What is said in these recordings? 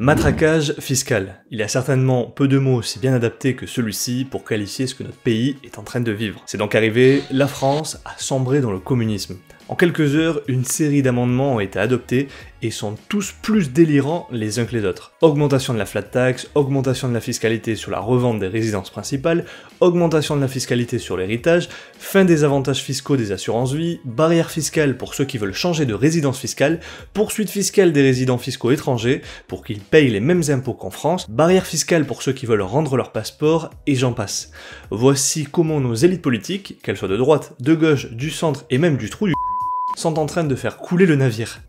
Matraquage fiscal. Il y a certainement peu de mots aussi bien adaptés que celui-ci pour qualifier ce que notre pays est en train de vivre. C'est donc arrivé, la France a sombré dans le communisme. En quelques heures, une série d'amendements ont été adoptés et sont tous plus délirants les uns que les autres. Augmentation de la flat tax, augmentation de la fiscalité sur la revente des résidences principales, augmentation de la fiscalité sur l'héritage, fin des avantages fiscaux des assurances-vie, barrière fiscale pour ceux qui veulent changer de résidence fiscale, poursuite fiscale des résidents fiscaux étrangers pour qu'ils payent les mêmes impôts qu'en France, barrière fiscale pour ceux qui veulent rendre leur passeport, et j'en passe. Voici comment nos élites politiques, qu'elles soient de droite, de gauche, du centre et même du trou du sont en train de faire couler le navire.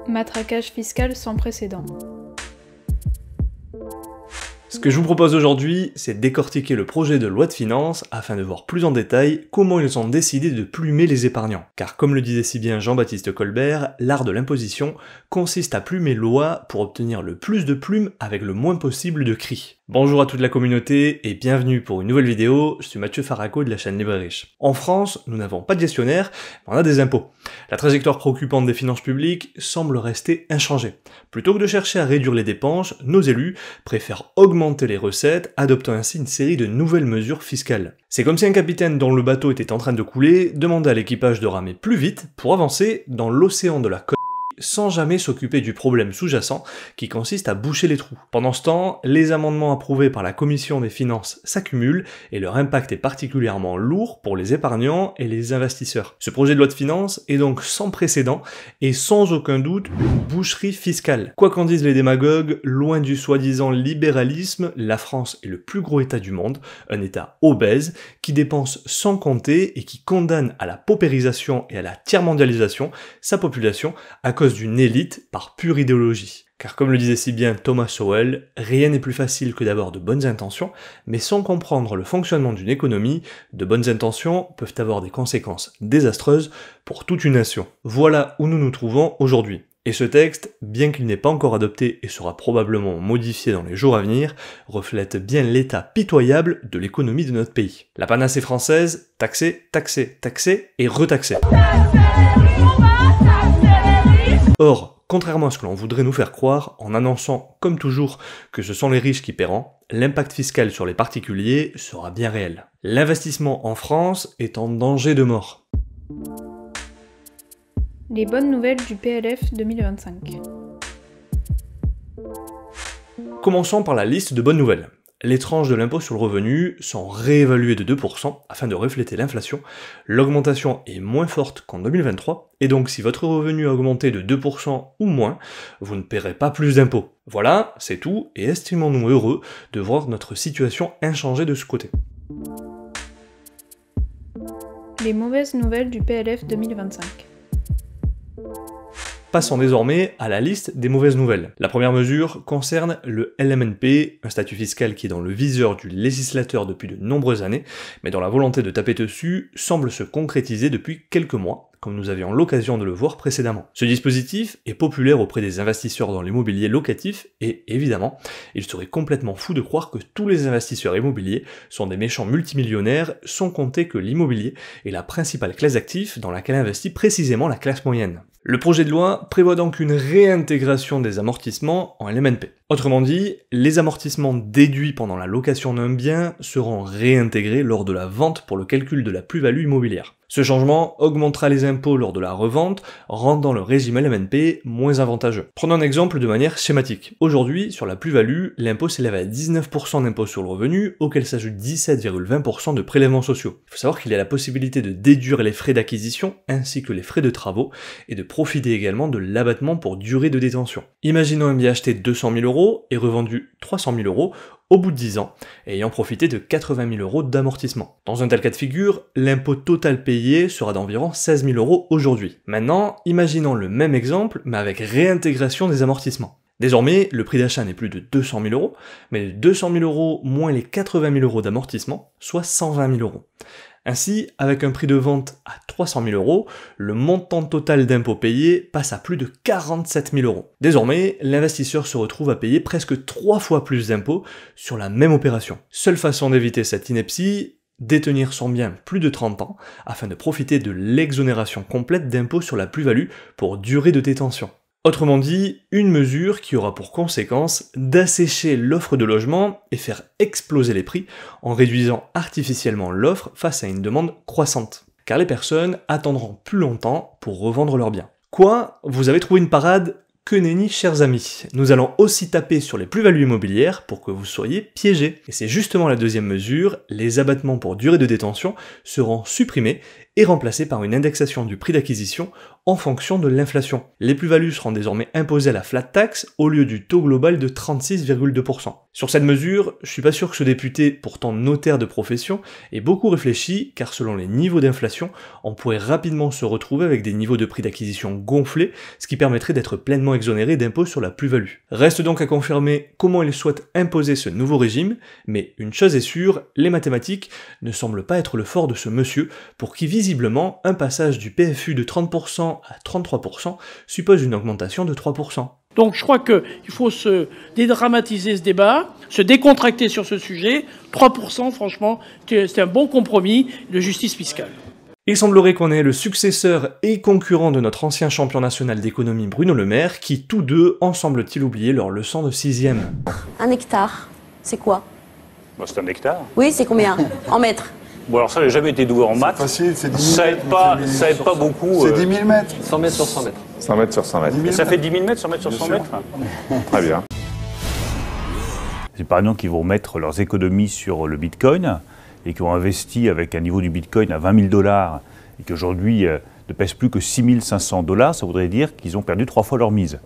Matraquage fiscal sans précédent. Ce que je vous propose aujourd'hui, c'est décortiquer le projet de loi de finances afin de voir plus en détail comment ils ont décidé de plumer les épargnants. Car comme le disait si bien Jean-Baptiste Colbert, l'art de l'imposition consiste à plumer loi pour obtenir le plus de plumes avec le moins possible de cris. Bonjour à toute la communauté et bienvenue pour une nouvelle vidéo, je suis Mathieu Faraco de la chaîne Libre et Riche. En France, nous n'avons pas de gestionnaire, mais on a des impôts. La trajectoire préoccupante des finances publiques semble rester inchangée. Plutôt que de chercher à réduire les dépenses, nos élus préfèrent augmenter les recettes, adoptant ainsi une série de nouvelles mesures fiscales. C'est comme si un capitaine dont le bateau était en train de couler demandait à l'équipage de ramer plus vite pour avancer dans l'océan de la connerie sans jamais s'occuper du problème sous-jacent qui consiste à boucher les trous. Pendant ce temps, les amendements approuvés par la Commission des finances s'accumulent et leur impact est particulièrement lourd pour les épargnants et les investisseurs. Ce projet de loi de finances est donc sans précédent et sans aucun doute une boucherie fiscale. Quoi qu'en disent les démagogues, loin du soi-disant libéralisme, la France est le plus gros État du monde, un État obèse qui dépense sans compter et qui condamne à la paupérisation et à la tiers-mondialisation sa population à cause d'une élite par pure idéologie. Car comme le disait si bien Thomas Sowell, rien n'est plus facile que d'avoir de bonnes intentions, mais sans comprendre le fonctionnement d'une économie, de bonnes intentions peuvent avoir des conséquences désastreuses pour toute une nation. Voilà où nous nous trouvons aujourd'hui. Et ce texte, bien qu'il n'est pas encore adopté et sera probablement modifié dans les jours à venir, reflète bien l'état pitoyable de l'économie de notre pays. La panacée française, taxer, taxer, taxer et retaxer. Or, contrairement à ce que l'on voudrait nous faire croire, en annonçant, comme toujours, que ce sont les riches qui paieront, l'impact fiscal sur les particuliers sera bien réel. L'investissement en France est en danger de mort. Les bonnes nouvelles du PLF 2025. Commençons par la liste de bonnes nouvelles. Les tranches de l'impôt sur le revenu sont réévaluées de 2% afin de refléter l'inflation. L'augmentation est moins forte qu'en 2023, et donc si votre revenu a augmenté de 2% ou moins, vous ne paierez pas plus d'impôts. Voilà, c'est tout, et estimons-nous heureux de voir notre situation inchangée de ce côté. Les mauvaises nouvelles du PLF 2025. Passons désormais à la liste des mauvaises nouvelles. La première mesure concerne le LMNP, un statut fiscal qui est dans le viseur du législateur depuis de nombreuses années, mais dont la volonté de taper dessus semble se concrétiser depuis quelques mois, comme nous avions l'occasion de le voir précédemment. Ce dispositif est populaire auprès des investisseurs dans l'immobilier locatif et, évidemment, il serait complètement fou de croire que tous les investisseurs immobiliers sont des méchants multimillionnaires, sans compter que l'immobilier est la principale classe d'actifs dans laquelle investit précisément la classe moyenne. Le projet de loi prévoit donc une réintégration des amortissements en LMNP. Autrement dit, les amortissements déduits pendant la location d'un bien seront réintégrés lors de la vente pour le calcul de la plus-value immobilière. Ce changement augmentera les impôts lors de la revente, rendant le régime LMNP moins avantageux. Prenons un exemple de manière schématique. Aujourd'hui, sur la plus-value, l'impôt s'élève à 19% d'impôt sur le revenu, auquel s'ajoutent 17,20% de prélèvements sociaux. Il faut savoir qu'il y a la possibilité de déduire les frais d'acquisition ainsi que les frais de travaux et de profiter également de l'abattement pour durée de détention. Imaginons un bien acheté 200 000 € et revendu 300 000 € au bout de 10 ans, ayant profité de 80 000 € d'amortissement. Dans un tel cas de figure, l'impôt total payé sera d'environ 16 000 € aujourd'hui. Maintenant, imaginons le même exemple, mais avec réintégration des amortissements. Désormais, le prix d'achat n'est plus de 200 000 €, mais de 200 000 € moins les 80 000 € d'amortissement, soit 120 000 €. Ainsi, avec un prix de vente à 300 000 €, le montant total d'impôts payés passe à plus de 47 000 €. Désormais, l'investisseur se retrouve à payer presque 3 fois plus d'impôts sur la même opération. Seule façon d'éviter cette ineptie, détenir son bien plus de 30 ans afin de profiter de l'exonération complète d'impôt sur la plus-value pour durée de détention. Autrement dit, une mesure qui aura pour conséquence d'assécher l'offre de logement et faire exploser les prix en réduisant artificiellement l'offre face à une demande croissante. Car les personnes attendront plus longtemps pour revendre leurs biens. Quoi ? Vous avez trouvé une parade ? Que nenni, chers amis. Nous allons aussi taper sur les plus-values immobilières pour que vous soyez piégés. Et c'est justement la deuxième mesure, les abattements pour durée de détention seront supprimés et remplacés par une indexation du prix d'acquisition en fonction de l'inflation. Les plus-values seront désormais imposées à la flat tax au lieu du taux global de 36,2%. Sur cette mesure, je suis pas sûr que ce député, pourtant notaire de profession, ait beaucoup réfléchi, car selon les niveaux d'inflation, on pourrait rapidement se retrouver avec des niveaux de prix d'acquisition gonflés, ce qui permettrait d'être pleinement exonéré d'impôt sur la plus-value. Reste donc à confirmer comment il souhaite imposer ce nouveau régime, mais une chose est sûre, les mathématiques ne semblent pas être le fort de ce monsieur, pour qui visiblement un passage du PFU de 30% à 33% suppose une augmentation de 3%. Donc je crois qu'il faut se dédramatiser ce débat, se décontracter sur ce sujet. 3%, franchement, c'est un bon compromis de justice fiscale. Il semblerait qu'on ait le successeur et concurrent de notre ancien champion national d'économie Bruno Le Maire, qui tous deux en semblent-ils oublier leur leçon de 6e. Un hectare, c'est quoi? Bah, c'est un hectare. Oui, c'est combien? En mètres? Bon, alors ça, j'ai jamais été doué en maths. Facile, c'est 10 000 Ça mètres. aide pas beaucoup. C'est 10 000 mètres. 100 mètres sur 100 mètres. 100 mètres sur 100 mètres. Et ça fait 10 000 mètres, 100 mètres sur 100 Bien mètres. Très bien. Les épargnants qui vont mettre leurs économies sur le bitcoin et qui ont investi avec un niveau du bitcoin à 20 000 $ et qui aujourd'hui ne pèsent plus que 6 500 $, ça voudrait dire qu'ils ont perdu 3 fois leur mise.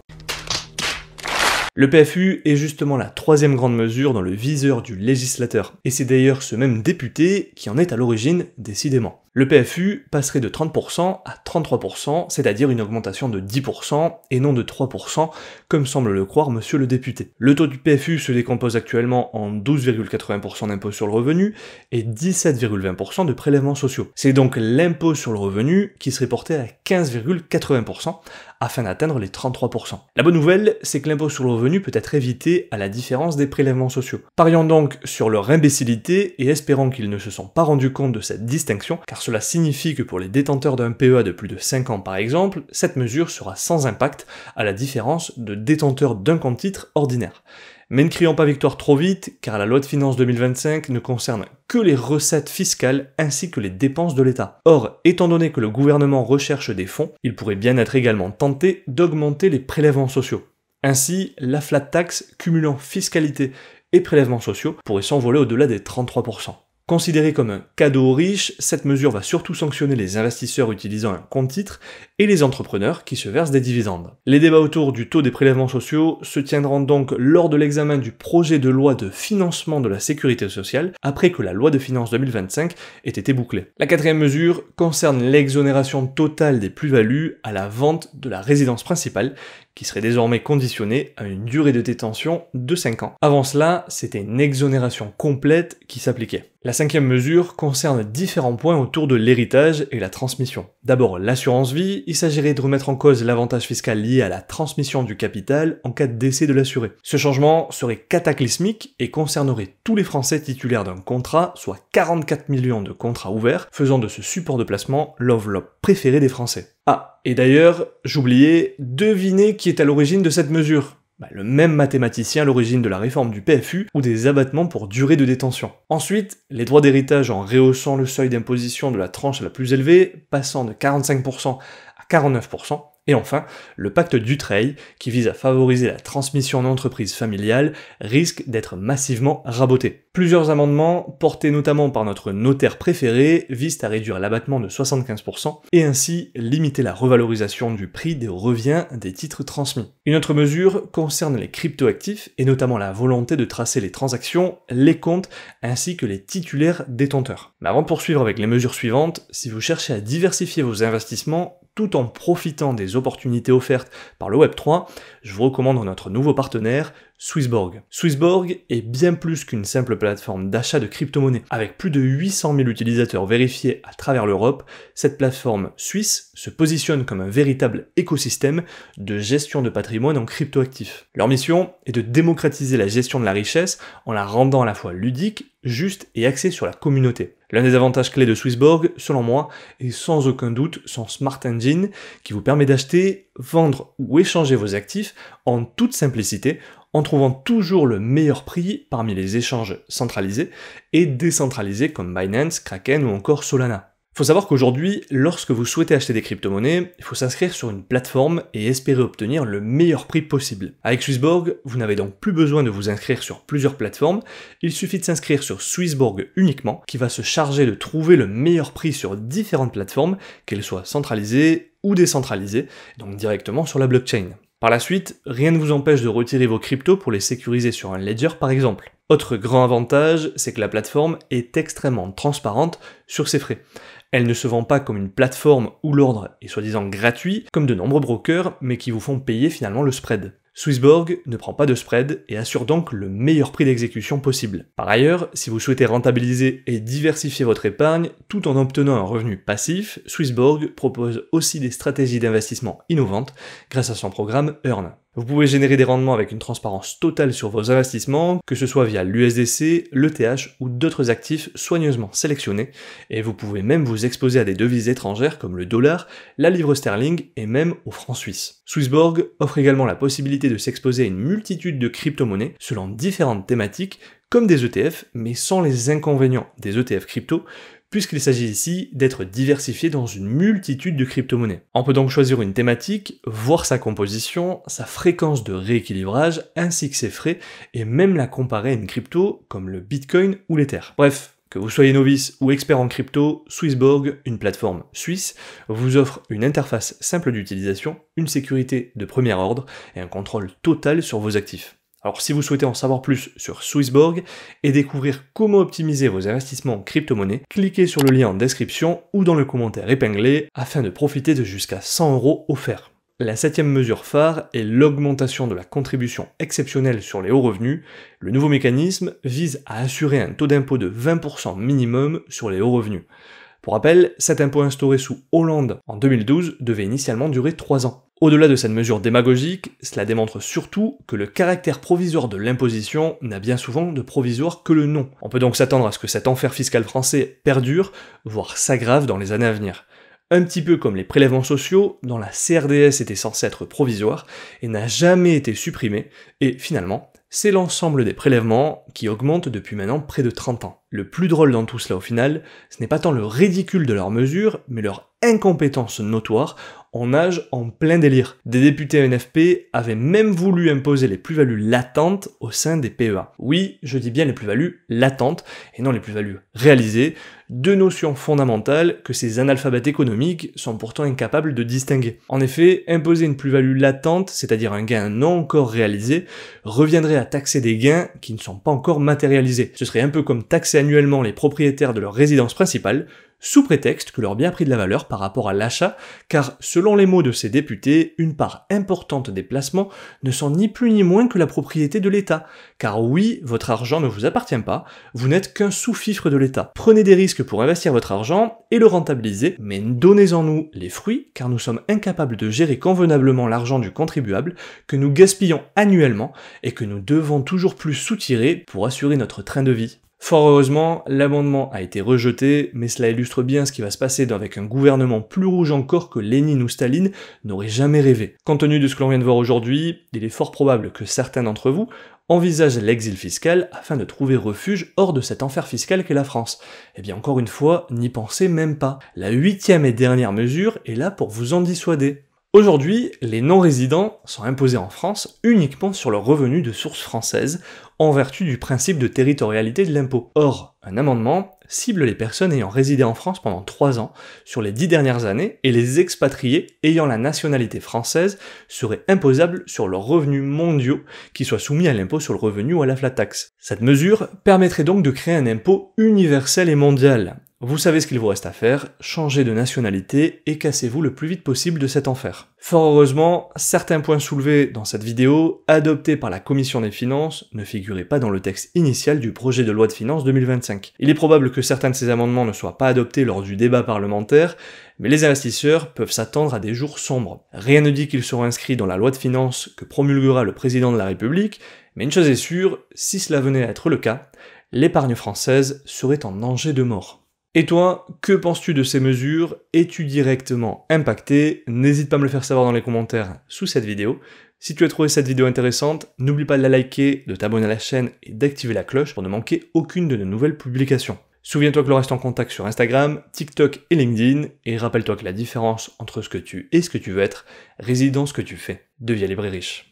Le PFU est justement la troisième grande mesure dans le viseur du législateur, et c'est d'ailleurs ce même député qui en est à l'origine, décidément. Le PFU passerait de 30% à 33%, c'est-à-dire une augmentation de 10% et non de 3%, comme semble le croire monsieur le député. Le taux du PFU se décompose actuellement en 12,80% d'impôt sur le revenu et 17,20% de prélèvements sociaux. C'est donc l'impôt sur le revenu qui serait porté à 15,80% afin d'atteindre les 33%. La bonne nouvelle, c'est que l'impôt sur le revenu peut être évité à la différence des prélèvements sociaux. Parions donc sur leur imbécilité et espérons qu'ils ne se sont pas rendus compte de cette distinction, car cela signifie que pour les détenteurs d'un PEA de plus de 5 ans par exemple, cette mesure sera sans impact, à la différence de détenteurs d'un compte titre ordinaire. Mais ne crions pas victoire trop vite, car la loi de finances 2025 ne concerne que les recettes fiscales ainsi que les dépenses de l'État. Or, étant donné que le gouvernement recherche des fonds, il pourrait bien être également tenté d'augmenter les prélèvements sociaux. Ainsi, la flat tax cumulant fiscalité et prélèvements sociaux pourrait s'envoler au-delà des 33%. Considérée comme un cadeau aux riches, cette mesure va surtout sanctionner les investisseurs utilisant un compte titre et les entrepreneurs qui se versent des dividendes. Les débats autour du taux des prélèvements sociaux se tiendront donc lors de l'examen du projet de loi de financement de la sécurité sociale, après que la loi de finances 2025 ait été bouclée. La quatrième mesure concerne l'exonération totale des plus-values à la vente de la résidence principale, qui serait désormais conditionnée à une durée de détention de 5 ans. Avant cela, c'était une exonération complète qui s'appliquait. La cinquième mesure concerne différents points autour de l'héritage et la transmission. D'abord, l'assurance vie, il s'agirait de remettre en cause l'avantage fiscal lié à la transmission du capital en cas de décès de l'assuré. Ce changement serait cataclysmique et concernerait tous les Français titulaires d'un contrat, soit 44 millions de contrats ouverts, faisant de ce support de placement l'enveloppe préférée des Français. Ah, et d'ailleurs, j'oubliais, devinez qui est à l'origine de cette mesure. Le même mathématicien à l'origine de la réforme du PFU ou des abattements pour durée de détention. Ensuite, les droits d'héritage en rehaussant le seuil d'imposition de la tranche la plus élevée, passant de 45% à 49%. Et enfin, le pacte Dutreil, qui vise à favoriser la transmission d'entreprises familiales, risque d'être massivement raboté. Plusieurs amendements, portés notamment par notre notaire préféré, visent à réduire l'abattement de 75% et ainsi limiter la revalorisation du prix des reviens des titres transmis. Une autre mesure concerne les cryptoactifs et notamment la volonté de tracer les transactions, les comptes ainsi que les titulaires détenteurs. Mais avant de poursuivre avec les mesures suivantes, si vous cherchez à diversifier vos investissements, tout en profitant des opportunités offertes par le Web3, je vous recommande notre nouveau partenaire, Swissborg. Swissborg est bien plus qu'une simple plateforme d'achat de crypto-monnaies. Avec plus de 800 000 utilisateurs vérifiés à travers l'Europe, cette plateforme suisse se positionne comme un véritable écosystème de gestion de patrimoine en cryptoactifs. Leur mission est de démocratiser la gestion de la richesse en la rendant à la fois ludique, juste et axée sur la communauté. L'un des avantages clés de Swissborg, selon moi, est sans aucun doute son Smart Engine qui vous permet d'acheter, vendre ou échanger vos actifs en toute simplicité, en trouvant toujours le meilleur prix parmi les échanges centralisés et décentralisés comme Binance, Kraken ou encore Solana. Faut savoir qu'aujourd'hui, lorsque vous souhaitez acheter des crypto-monnaies, il faut s'inscrire sur une plateforme et espérer obtenir le meilleur prix possible. Avec Swissborg, vous n'avez donc plus besoin de vous inscrire sur plusieurs plateformes, il suffit de s'inscrire sur Swissborg uniquement, qui va se charger de trouver le meilleur prix sur différentes plateformes, qu'elles soient centralisées ou décentralisées, donc directement sur la blockchain. Par la suite, rien ne vous empêche de retirer vos cryptos pour les sécuriser sur un ledger par exemple. Autre grand avantage, c'est que la plateforme est extrêmement transparente sur ses frais. Elle ne se vend pas comme une plateforme où l'ordre est soi-disant gratuit, comme de nombreux brokers, mais qui vous font payer finalement le spread. Swissborg ne prend pas de spread et assure donc le meilleur prix d'exécution possible. Par ailleurs, si vous souhaitez rentabiliser et diversifier votre épargne tout en obtenant un revenu passif, Swissborg propose aussi des stratégies d'investissement innovantes grâce à son programme Earn. Vous pouvez générer des rendements avec une transparence totale sur vos investissements, que ce soit via l'USDC, l'ETH ou d'autres actifs soigneusement sélectionnés, et vous pouvez même vous exposer à des devises étrangères comme le dollar, la livre sterling et même au franc suisse. Swissborg offre également la possibilité de s'exposer à une multitude de crypto-monnaies selon différentes thématiques, comme des ETF, mais sans les inconvénients des ETF crypto, puisqu'il s'agit ici d'être diversifié dans une multitude de crypto-monnaies. On peut donc choisir une thématique, voir sa composition, sa fréquence de rééquilibrage, ainsi que ses frais, et même la comparer à une crypto comme le Bitcoin ou l'Ether. Bref, que vous soyez novice ou expert en crypto, Swissborg, une plateforme suisse, vous offre une interface simple d'utilisation, une sécurité de premier ordre et un contrôle total sur vos actifs. Alors si vous souhaitez en savoir plus sur Swissborg et découvrir comment optimiser vos investissements en crypto-monnaie, cliquez sur le lien en description ou dans le commentaire épinglé afin de profiter de jusqu'à 100 € offerts. La 7e mesure phare est l'augmentation de la contribution exceptionnelle sur les hauts revenus. Le nouveau mécanisme vise à assurer un taux d'impôt de 20% minimum sur les hauts revenus. Pour rappel, cet impôt instauré sous Hollande en 2012 devait initialement durer 3 ans. Au-delà de cette mesure démagogique, cela démontre surtout que le caractère provisoire de l'imposition n'a bien souvent de provisoire que le nom. On peut donc s'attendre à ce que cet enfer fiscal français perdure, voire s'aggrave dans les années à venir. Un petit peu comme les prélèvements sociaux, dont la CRDS était censée être provisoire et n'a jamais été supprimée, et finalement, c'est l'ensemble des prélèvements qui augmentent depuis maintenant près de 30 ans. Le plus drôle dans tout cela au final, ce n'est pas tant le ridicule de leurs mesures, mais leur incompétence notoire. On nage en plein délire. Des députés NFP avaient même voulu imposer les plus-values latentes au sein des PEA. Oui, je dis bien les plus-values latentes, et non les plus-values réalisées, deux notions fondamentales que ces analphabètes économiques sont pourtant incapables de distinguer. En effet, imposer une plus-value latente, c'est-à-dire un gain non encore réalisé, reviendrait à taxer des gains qui ne sont pas encore matérialisés. Ce serait un peu comme taxer annuellement les propriétaires de leur résidence principale, sous prétexte que leur bien a pris de la valeur par rapport à l'achat, car selon les mots de ces députés, une part importante des placements ne sont ni plus ni moins que la propriété de l'État. Car oui, votre argent ne vous appartient pas, vous n'êtes qu'un sous-fifre de l'État. Prenez des risques pour investir votre argent et le rentabiliser, mais donnez-en-nous les fruits, car nous sommes incapables de gérer convenablement l'argent du contribuable que nous gaspillons annuellement et que nous devons toujours plus soutirer pour assurer notre train de vie. Fort heureusement, l'amendement a été rejeté, mais cela illustre bien ce qui va se passer avec un gouvernement plus rouge encore que Lénine ou Staline n'aurait jamais rêvé. Compte tenu de ce que l'on vient de voir aujourd'hui, il est fort probable que certains d'entre vous envisagent l'exil fiscal afin de trouver refuge hors de cet enfer fiscal qu'est la France. Eh bien encore une fois, n'y pensez même pas. La 8e et dernière mesure est là pour vous en dissuader. Aujourd'hui, les non-résidents sont imposés en France uniquement sur leurs revenus de source française, en vertu du principe de territorialité de l'impôt. Or, un amendement cible les personnes ayant résidé en France pendant 3 ans sur les 10 dernières années, et les expatriés ayant la nationalité française seraient imposables sur leurs revenus mondiaux, qui soient soumis à l'impôt sur le revenu ou à la flat tax. Cette mesure permettrait donc de créer un impôt universel et mondial. Vous savez ce qu'il vous reste à faire, changez de nationalité et cassez-vous le plus vite possible de cet enfer. Fort heureusement, certains points soulevés dans cette vidéo, adoptés par la Commission des finances, ne figuraient pas dans le texte initial du projet de loi de finances 2025. Il est probable que certains de ces amendements ne soient pas adoptés lors du débat parlementaire, mais les investisseurs peuvent s'attendre à des jours sombres. Rien ne dit qu'ils seront inscrits dans la loi de finances que promulguera le président de la République, mais une chose est sûre, si cela venait à être le cas, l'épargne française serait en danger de mort. Et toi, que penses-tu de ces mesures? Es-tu directement impacté? N'hésite pas à me le faire savoir dans les commentaires sous cette vidéo. Si tu as trouvé cette vidéo intéressante, n'oublie pas de la liker, de t'abonner à la chaîne et d'activer la cloche pour ne manquer aucune de nos nouvelles publications. Souviens-toi que l'on reste en contact sur Instagram, TikTok et LinkedIn, et rappelle-toi que la différence entre ce que tu es et ce que tu veux être réside dans ce que tu fais. Deviens libre et riche.